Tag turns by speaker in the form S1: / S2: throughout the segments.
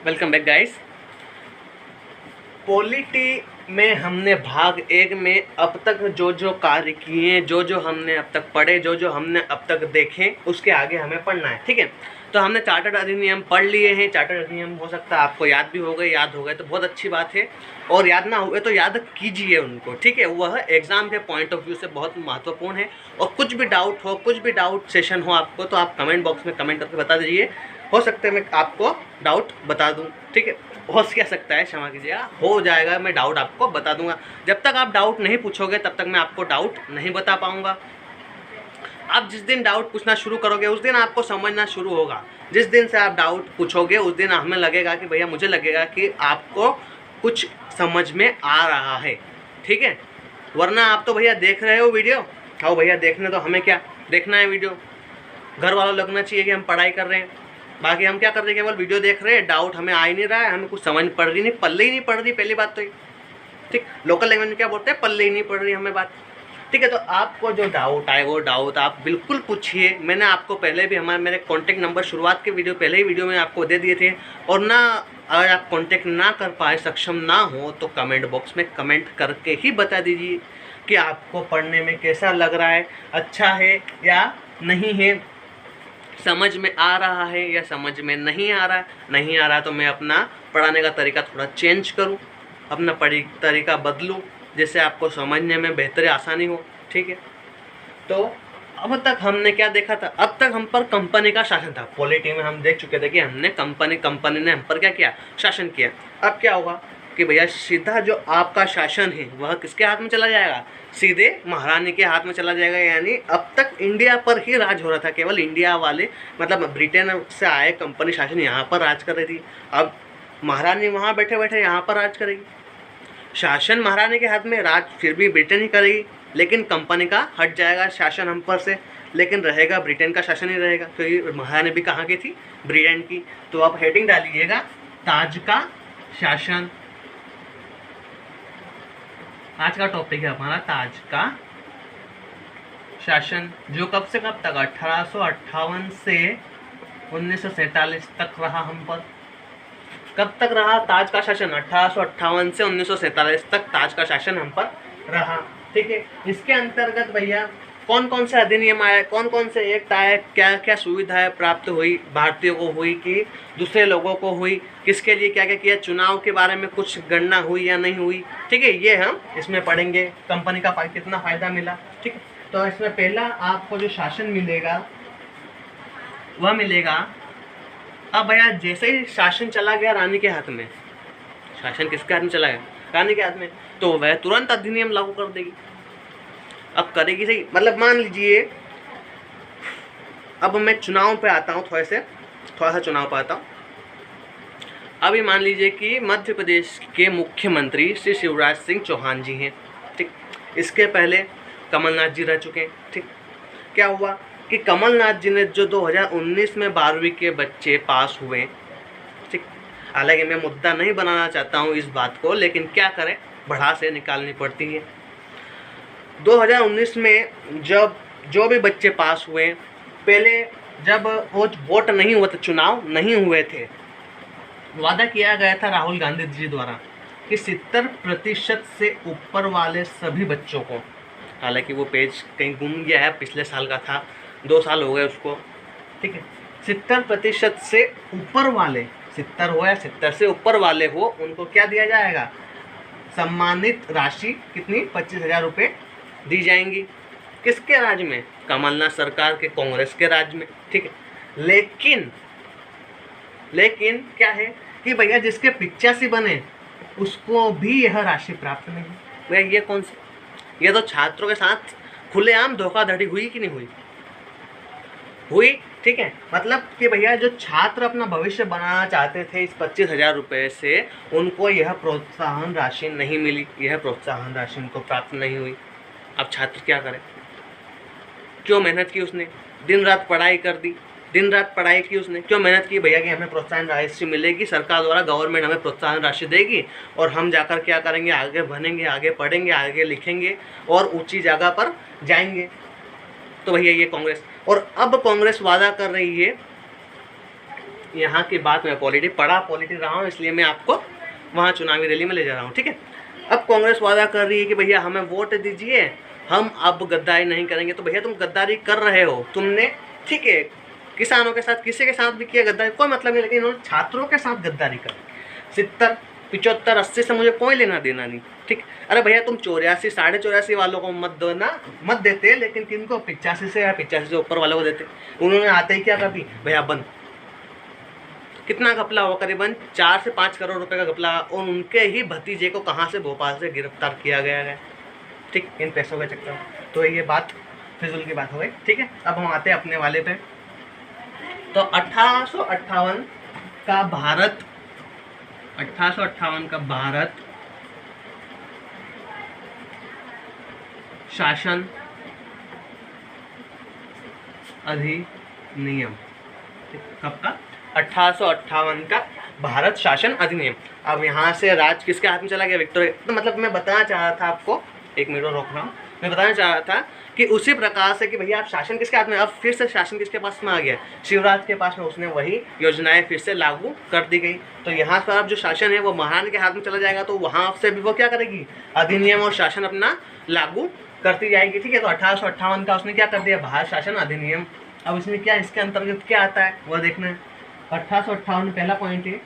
S1: Welcome back guys. Polity में हमने भाग 1 में अब तक जो कार्य किए, जो हमने अब तक पढ़े, जो हमने अब तक देखे, उसके आगे हमें पढ़ना है। ठीक है, तो हमने चार्टर्ड अधिनियम पढ़ लिए हैं। चार्टर्ड अधिनियम हो सकता है आपको याद भी हो गए, याद हो गए तो बहुत अच्छी बात है, और याद ना हुए तो याद कीजिए उनको। ठीक है, वह एग्जाम के पॉइंट ऑफ व्यू से बहुत महत्वपूर्ण है। और कुछ भी डाउट हो, कुछ भी डाउट सेशन हो आपको, तो आप कमेंट बॉक्स में कमेंट करके बता दीजिए। हो सकता है मैं आपको डाउट बता दूं। ठीक है, हो क्या सकता है, क्षमा कीजिएगा, हो जाएगा, मैं डाउट आपको बता दूंगा। जब तक आप डाउट नहीं पूछोगे तब तक मैं आपको डाउट नहीं बता पाऊंगा। आप जिस दिन डाउट पूछना शुरू करोगे उस दिन आपको समझना शुरू होगा। जिस दिन से आप डाउट पूछोगे उस दिन हमें लगेगा कि भैया, मुझे लगेगा कि आपको कुछ समझ में आ रहा है। ठीक है, वरना आप तो भैया देख रहे हो वीडियो, आओ भैया देखने, तो हमें क्या देखना है वीडियो, घर वालों लगना चाहिए कि हम पढ़ाई कर रहे हैं। बाकी हम क्या कर रहे हैं, केवल वीडियो देख रहे हैं, डाउट हमें आ ही नहीं रहा है, हमें कुछ समझ पड़ रही नहीं, पल्ले ही नहीं पड़ रही। पहली बात तो ये, ठीक, लोकल लैंग्वेज में क्या बोलते हैं, पल्ले ही नहीं पड़ रही हमें बात। ठीक है, तो आपको जो डाउट आए वो डाउट आप बिल्कुल पूछिए। मैंने आपको पहले भी मेरे कॉन्टैक्ट नंबर शुरुआत के वीडियो, पहले ही वीडियो में आपको दे दिए थे। और ना, अगर आप कॉन्टैक्ट ना कर पाए, सक्षम ना हो, तो कमेंट बॉक्स में कमेंट करके ही बता दीजिए कि आपको पढ़ने में कैसा लग रहा है, अच्छा है या नहीं है, समझ में आ रहा है या समझ में नहीं आ रहा है। नहीं आ रहा तो मैं अपना पढ़ाने का तरीका थोड़ा चेंज करूं, अपना तरीका बदलूं, जिससे आपको समझने में बेहतर आसानी हो। ठीक है, तो अब तक हमने क्या देखा था, अब तक हम पर कंपनी का शासन था। पॉलिटी में हम देख चुके थे कि हमने कंपनी ने हम पर क्या किया, शासन किया। अब क्या होगा कि भैया सीधा जो आपका शासन है वह किसके हाथ में चला जाएगा, सीधे महारानी के हाथ में चला जाएगा। यानी अब तक इंडिया पर ही राज हो रहा था, केवल इंडिया वाले, मतलब ब्रिटेन से आए कंपनी शासन यहाँ पर राज कर रही थी। अब महारानी वहाँ बैठे बैठे यहाँ पर राज करेगी। शासन महारानी के हाथ में, राज फिर भी ब्रिटेन ही करेगी, लेकिन कंपनी का हट जाएगा शासन हम पर से, लेकिन रहेगा ब्रिटेन का शासन ही रहेगा, क्योंकि महारानी भी कहाँ की थी, ब्रिटेन की। तो आप हेडिंग डालिएगा, ताज का शासन। आज का टॉपिक है हमारा ताज का शासन, जो कब से कब तक, 1858 से 1947 तक रहा हम पर। कब तक रहा ताज का शासन, 1858 से 1947 तक ताज का शासन हम पर रहा। ठीक है, इसके अंतर्गत भैया कौन कौन से अधिनियम आए, कौन कौन से एक्ट आए, क्या क्या सुविधाएं प्राप्त हुई भारतीयों को, हुई कि दूसरे लोगों को हुई, किसके लिए क्या क्या किया, चुनाव के बारे में कुछ गणना हुई या नहीं हुई। ठीक है, ये हम इसमें पढ़ेंगे, कंपनी का कितना फ़ायदा मिला। ठीक है, तो इसमें पहला आपको जो शासन मिलेगा वह मिलेगा। अब भैया जैसे ही शासन चला गया रानी के हाथ में, शासन किसके हाथ में चला गया, रानी के हाथ में, तो वह तुरंत अधिनियम लागू कर देगी। अब करेगी सही, मतलब मान लीजिए, अब मैं चुनाव पे आता हूँ, थोड़ा सा चुनाव पे आता हूँ। अभी मान लीजिए कि मध्य प्रदेश के मुख्यमंत्री श्री शिवराज सिंह चौहान जी हैं। ठीक, इसके पहले कमलनाथ जी रह चुके हैं। ठीक, क्या हुआ कि कमलनाथ जी ने जो 2019 में 12वीं के बच्चे पास हुए, ठीक, हालांकि मैं मुद्दा नहीं बनाना चाहता हूँ इस बात को, लेकिन क्या करें, बढ़ा से निकालनी पड़ती है। 2019 में जब जो भी बच्चे पास हुए, पहले जब वो वोट नहीं हुआ था, चुनाव नहीं हुए थे, वादा किया गया था राहुल गांधी जी द्वारा कि 70% से ऊपर वाले सभी बच्चों को, हालांकि वो पेज कहीं गुम गया है, पिछले साल का था, 2 साल हो गए उसको। ठीक है, 70% से ऊपर वाले, 70 हो या 70 से ऊपर वाले हो, उनको क्या दिया जाएगा, सम्मानित राशि कितनी, 25,000 रुपये दी जाएंगी। किसके राज में, कमलनाथ सरकार के, कांग्रेस के राज में। ठीक है, लेकिन क्या है कि भैया जिसके 85 बने उसको भी यह राशि प्राप्त नहीं। भैया ये कौन सी, ये तो छात्रों के साथ खुलेआम धोखाधड़ी हुई कि नहीं हुई, हुई। ठीक है, मतलब कि भैया जो छात्र अपना भविष्य बनाना चाहते थे इस 25,000 रुपये से, उनको यह प्रोत्साहन राशि नहीं मिली, यह प्रोत्साहन राशि उनको प्राप्त नहीं हुई। अब छात्र क्या करे, क्यों मेहनत की उसने, दिन रात पढ़ाई कर दी, दिन रात पढ़ाई की उसने, क्यों मेहनत की भैया कि हमें प्रोत्साहन राशि मिलेगी, सरकार द्वारा गवर्नमेंट हमें प्रोत्साहन राशि देगी, और हम जाकर क्या करेंगे, आगे बढ़ेंगे, आगे पढ़ेंगे, आगे लिखेंगे और ऊंची जगह पर जाएंगे। तो भैया ये कांग्रेस, और अब कांग्रेस वादा कर रही है यहाँ की बात मैं पॉलिटी रहा हूँ, इसलिए मैं आपको वहाँ चुनावी रैली में ले जा रहा हूँ, ठीक है। अब कांग्रेस वादा कर रही है कि भैया हमें वोट दीजिए, हम अब गद्दारी नहीं करेंगे। तो भैया तुम गद्दारी कर रहे हो, तुमने, ठीक है, किसानों के साथ, किसी के साथ भी किया गद्दारी, कोई मतलब नहीं, लेकिन इन्होंने छात्रों के साथ गद्दारी कर। 70, 75, 80 से मुझे कोई लेना देना नहीं, ठीक। अरे भैया तुम 84, 84.5 वालों को मत देते, लेकिन किनको, 85 से या 85 से ऊपर वालों को देते। उन्होंने आते ही क्या कर दी, भैया बंद। कितना घपला हुआ, करीबन 4 से 5 करोड़ रुपए का घपला, और उनके ही भतीजे को कहाँ से, भोपाल से गिरफ्तार किया गया है, ठीक, इन पैसों के चक्कर। तो ये बात फिजूल की बात हो गई, ठीक है। अब हम आते हैं अपने वाले पे। तो 1858 का भारत, 1858 का भारत शासन अधिनियम, कब का, 1858 का भारत शासन अधिनियम। अब यहाँ से राज किसके हाथ में चला गया, विक्टोरिया। तो मतलब मैं बताना चाह रहा था आपको, एक मिनट रोक रहा हूँ, मैं बताना चाह रहा था कि उसी प्रकार से कि भैया आप शासन किसके हाथ में, अब फिर से शासन किसके पास में आ गया, शिवराज के पास में। उसने वही योजनाएं फिर से लागू कर दी गई। तो यहाँ पर अब जो शासन है वो महारानी के हाथ में चला जाएगा, तो वहाँ से भी वो क्या करेगी, अधिनियम और शासन अपना लागू करती जाएगी, ठीक है। तो 1858 का उसने क्या कर दिया, भारत शासन अधिनियम। अब इसमें क्या, इसके अंतर्गत क्या आता है वो देखना है। 1858 पहला पॉइंट है,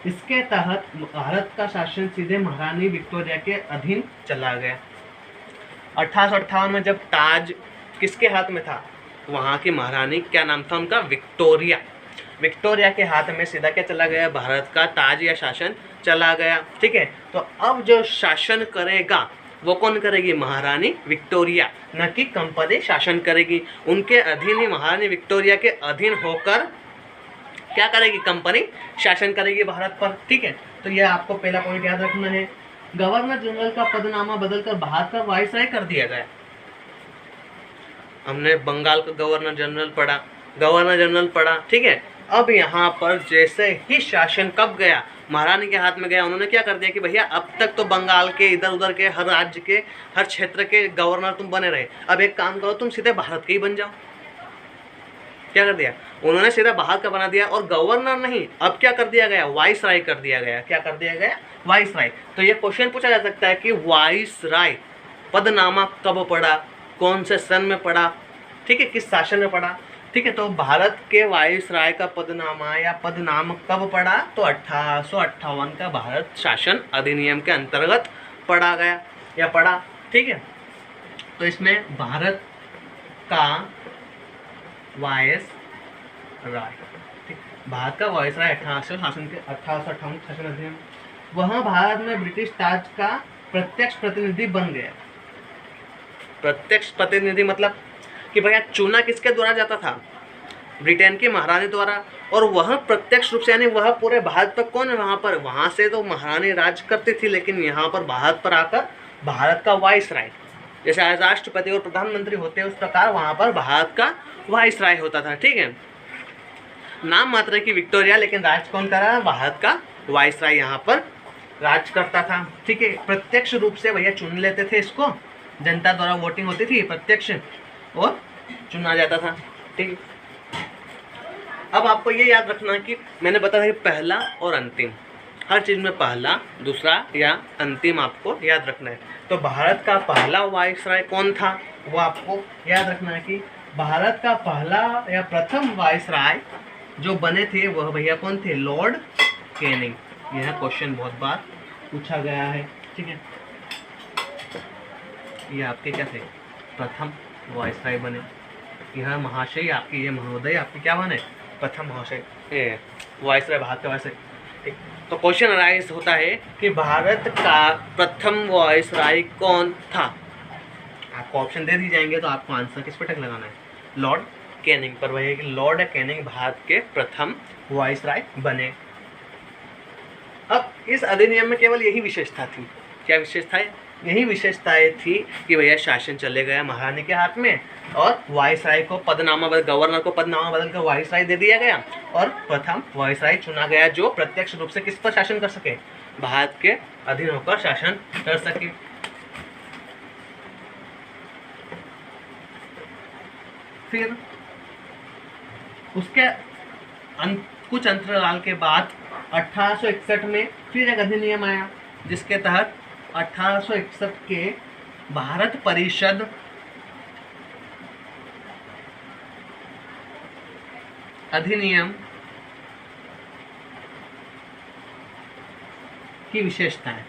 S1: इसके तहत भारत का शासन सीधे महारानी विक्टोरिया के अधीन चला गया। 1858 में जब ताज किसके हाथ में था, वहाँ की महारानी, क्या नाम था उनका, विक्टोरिया। विक्टोरिया के हाथ में सीधा क्या चला गया, भारत का ताज या शासन चला गया, ठीक है। तो अब जो शासन करेगा वो कौन करेगी, महारानी विक्टोरिया, न कि कंपनी शासन करेगी। उनके अधीन ही, महारानी विक्टोरिया के अधीन होकर क्या करेगी, कंपनी शासन करेगी भारत पर, ठीक है। तो यह आपको पहला पॉइंट याद रखना है। गवर्नर जनरल का पदनामा बदलकर भारत का वायसराय कर दिया गया। हमने बंगाल का गवर्नर जनरल पढ़ा, ठीक है। अब यहाँ पर जैसे ही शासन कब गया, महारानी के हाथ में गया, उन्होंने क्या कर दिया कि भैया अब तक तो बंगाल के इधर उधर के हर राज्य के हर क्षेत्र के गवर्नर तुम बने रहे, अब एक काम करो, तुम सीधे भारत के ही बन जाओ। क्या कर दिया उन्होंने, सीधा बाहर का बना दिया। और गवर्नर नहीं, अब क्या कर दिया गया, वाइसराय कर दिया गया। क्या कर दिया गया, वाइसराय। तो ये क्वेश्चन पूछा जा सकता है कि वाइसराय पदनामा कब पड़ा, कौन से सन में पड़ा, ठीक है, किस शासन में पड़ा, ठीक है। तो भारत के वाइसराय का पदनामा या पदनाम कब पड़ा, तो 1858 का भारत शासन अधिनियम के अंतर्गत पढ़ा गया या पड़ा, ठीक है। तो इसमें भारत का वायसराय, ठीक, भारत का वायसराय 1858 शासन अधिनियम, वह भारत में ब्रिटिश ताज का प्रत्यक्ष प्रतिनिधि बन गया। प्रत्यक्ष प्रतिनिधि मतलब कि भैया चुना किसके द्वारा जाता था, ब्रिटेन की महारानी द्वारा, और वह प्रत्यक्ष रूप से, यानी वह पूरे भारत पर कौन है, वहाँ पर, वहाँ से तो महारानी राज करती थी, लेकिन यहाँ पर भारत पर आकर भारत का वाइसराय, जैसे आज राष्ट्रपति और प्रधानमंत्री होते हैं उस प्रकार वहाँ पर भारत का वाइसराय होता था, ठीक है। नाम मात्र की विक्टोरिया, लेकिन राज कौन कर रहा है, भारत का वाइसराय यहाँ पर राज करता था, ठीक है। प्रत्यक्ष रूप से भैया चुन लेते थे इसको, जनता द्वारा वोटिंग होती थी प्रत्यक्ष, और चुना जाता था, ठीक है। अब आपको ये याद रखना कि मैंने बताया कि पहला और अंतिम, हर चीज़ में पहला, दूसरा या अंतिम आपको याद रखना है। तो भारत का पहला वाइसराय कौन था, वो आपको याद रखना है कि भारत का पहला या प्रथम वाइसराय जो बने थे वह भैया कौन थे, लॉर्ड कैनिंग। यह क्वेश्चन बहुत बार पूछा गया है, ठीक है। ये आपके क्या थे, प्रथम वाइसराय बने। यह महाशय आपके, ये महोदय आपके क्या बने, प्रथम महाशय, ये वाइसराय, भारत का वाइसराय, ठीक। तो क्वेश्चन अराइज होता है कि भारत का प्रथम वाइसराय कौन था। आपको ऑप्शन दे दी जाएंगे तो आपको आंसर किस पर टक लगाना है, लॉर्ड कैनिंग पर। वही है कि लॉर्ड कैनिंग भारत के प्रथम वाइसराय बने। अब इस अधिनियम में केवल यही विशेषता थी, क्या विशेषता है, यही विशेषताएं थी कि भैया शासन चले गया महारानी के हाथ में, और वाइसराय को पदनामा बदल, गवर्नर को पदनामा बदल कर वाइसराय दे दिया गया, और प्रथम वाइसराय चुना गया जो प्रत्यक्ष रूप से किस पर शासन कर सके, भारत के अधीन होकर शासन कर सके। फिर उसके कुछ अंतराल के बाद 1861 में फिर एक अधिनियम आया, जिसके तहत 1861 के भारत परिषद अधिनियम की विशेषताएं।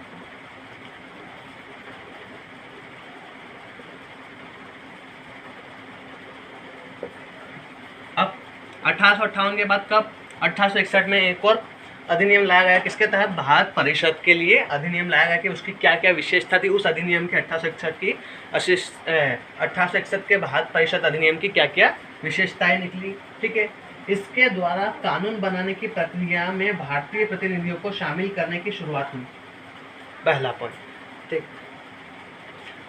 S1: अब 1858 के बाद कब 1861 में एक और अधिनियम लाया गया, किसके तहत भारत परिषद के लिए अधिनियम लाया गया कि उसकी क्या क्या विशेषता थी। उस अधिनियम के 1861 के भारत परिषद अधिनियम की क्या क्या विशेषताएं निकली। ठीक है, इसके द्वारा कानून बनाने की प्रक्रिया में भारतीय प्रतिनिधियों को शामिल करने की शुरुआत हुई। पहला पॉइंट। ठीक,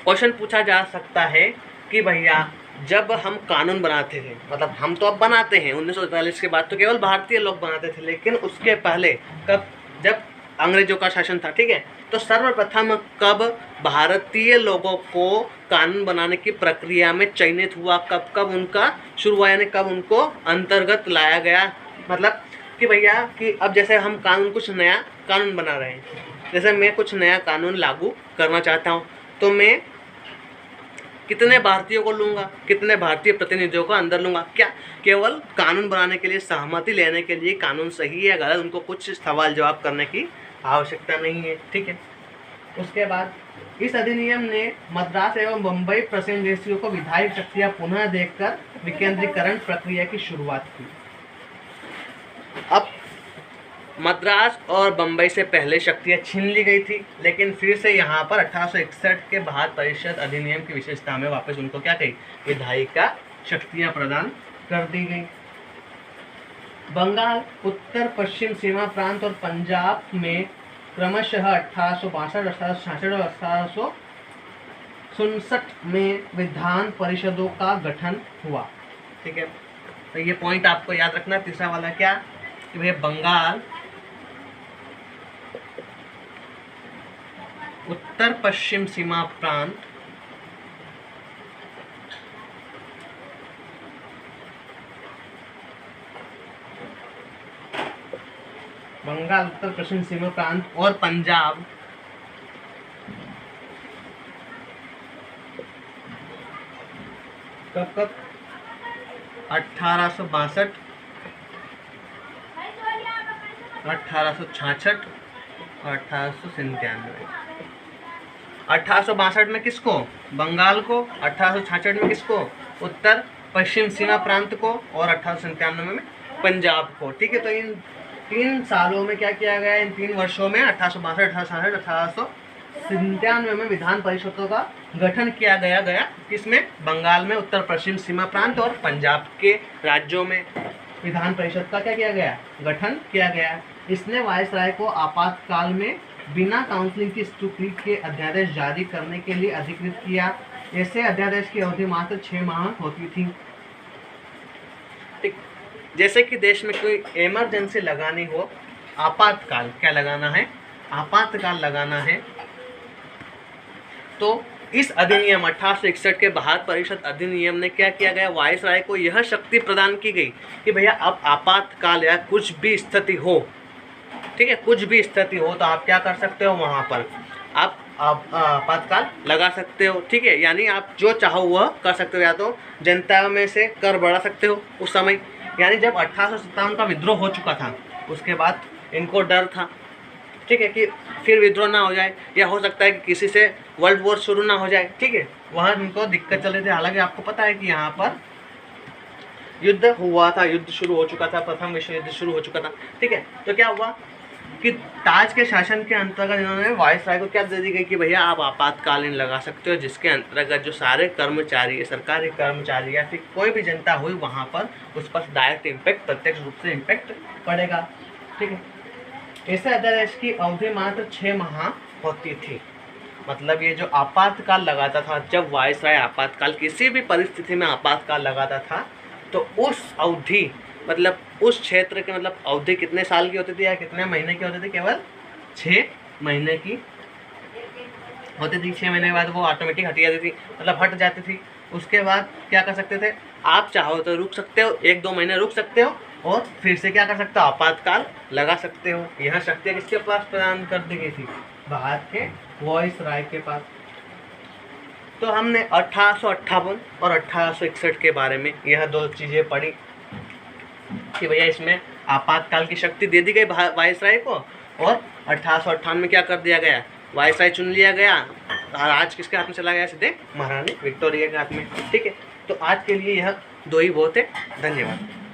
S1: क्वेश्चन पूछा जा सकता है कि भैया जब हम कानून बनाते थे, मतलब हम तो अब बनाते हैं, 1943 के बाद तो केवल भारतीय लोग बनाते थे, लेकिन उसके पहले कब, जब अंग्रेजों का शासन था, ठीक है, तो सर्वप्रथम कब भारतीय लोगों को कानून बनाने की प्रक्रिया में चयनित हुआ, कब कब उनका शुरू हुआ, यानी कब उनको अंतर्गत लाया गया। मतलब कि भैया कि अब जैसे हम कानून, कुछ नया कानून बना रहे हैं, जैसे मैं कुछ नया कानून लागू करना चाहता हूँ, तो मैं कितने भारतीयों को लूँगा, कितने भारतीय प्रतिनिधियों को अंदर लूँगा? क्या केवल कानून बनाने के लिए सहमति लेने के लिए कानून सही है या गलत, उनको कुछ सवाल जवाब करने की आवश्यकता नहीं है। ठीक है, उसके बाद इस अधिनियम ने मद्रास एवं बम्बई प्रेसिडेंसियों को विधायी शक्तियाँ पुनः देकर विकेंद्रीकरण प्रक्रिया की शुरुआत की। अब मद्रास और बम्बई से पहले शक्तियाँ छीन ली गई थी, लेकिन फिर से यहाँ पर 1861 के भारत परिषद अधिनियम की विशेषता में वापस उनको क्या कही, विधायिका शक्तियाँ प्रदान कर दी गई। बंगाल, उत्तर पश्चिम सीमा प्रांत और पंजाब में क्रमशः 1862, 1866 और 1869 में विधान परिषदों का गठन हुआ। ठीक है, तो ये पॉइंट आपको याद रखना। तीसरा वाला क्या कि भैया बंगाल, उत्तर पश्चिम सीमा प्रांत बंगाल, उत्तर पश्चिम सीमा प्रांत और पंजाब कब कब 1862, 1866 और 1897। 1862 में किसको, बंगाल को, 1866 में किसको, उत्तर पश्चिम सीमा प्रांत को, और 1897 में पंजाब को। ठीक है, तो इन 3 सालों में क्या किया गया, इन 3 वर्षों में 1862, 1866, 1897 में विधान परिषदों का गठन किया गया किसमें, बंगाल में, उत्तर पश्चिम सीमा प्रांत और पंजाब के राज्यों में विधान परिषद का क्या किया गया, गठन किया गया। इसने वायसराय को आपातकाल में बिना काउंसिलिंग की स्वीकृति के अध्यादेश जारी करने के लिए अधिकृत किया। ऐसे अध्यादेश की अवधि मात्र 6 माह होती थी। ठीक, जैसे कि देश में कोई इमरजेंसी लगानी हो, आपातकाल क्या लगाना है, आपातकाल लगाना है, तो इस अधिनियम 1861 के भारत परिषद अधिनियम ने क्या किया गया, वायसराय को यह शक्ति प्रदान की गई कि भैया अब आपातकाल या कुछ भी स्थिति हो, ठीक है, कुछ भी स्थिति हो तो आप क्या कर सकते हो, वहाँ पर आप आपातकाल लगा सकते हो। ठीक है, यानी आप जो चाहो वह कर सकते हो, या तो जनता में से कर बढ़ा सकते हो उस समय, यानी जब 1857 का विद्रोह हो चुका था, उसके बाद इनको डर था, ठीक है, कि फिर विद्रोह ना हो जाए, या हो सकता है कि किसी से वर्ल्ड वॉर शुरू ना हो जाए। ठीक है, वहाँ इनको दिक्कत चल रही थी। हालांकि आपको पता है कि यहाँ पर युद्ध हुआ था, युद्ध शुरू हो चुका था, प्रथम विश्व युद्ध शुरू हो चुका था। ठीक है, तो क्या हुआ कि ताज के शासन के अंतर्गत इन्होंने वायसराय को क्या दे दी गई कि भैया आप आपातकालीन लगा सकते हो, जिसके अंतर्गत जो सारे कर्मचारी, सरकारी कर्मचारी या फिर कोई भी जनता हुई वहाँ पर उस पर डायरेक्ट इम्पैक्ट, प्रत्यक्ष रूप से इम्पैक्ट पड़ेगा। ठीक है, ऐसे अध्यादेश की अवधि मात्र 6 माह होती थी। मतलब ये जो आपातकाल लगाता था, जब वायसराय आपातकाल, किसी भी परिस्थिति में आपातकाल लगाता था, तो उस अवधि, मतलब उस क्षेत्र के, मतलब अवधि कितने साल की होती थी या कितने महीने की होती थी, केवल 6 महीने की होती थी। 6 महीने के बाद वो ऑटोमेटिक हट जाती थी, मतलब हट जाती थी। उसके बाद क्या कर सकते थे, आप चाहो तो रुक सकते हो, 1-2 महीने रुक सकते हो, और फिर से क्या कर सकते हो, आपातकाल लगा सकते हो। यह शक्तियाँ किसके पास प्रदान कर दी गई थी, भारत के वायसराय के पास। तो हमने 1858 और 1861 के बारे में यह दो चीज़ें पढ़ी कि भैया इसमें आपातकाल की शक्ति दे दी गई वायसराय को, और 1858 में क्या कर दिया गया, वायसराय चुन लिया गया और आज किसके हाथ में चला गया, सीधे महारानी विक्टोरिया के हाथ में। ठीक है, तो आज के लिए यह दो ही बहुत है। धन्यवाद।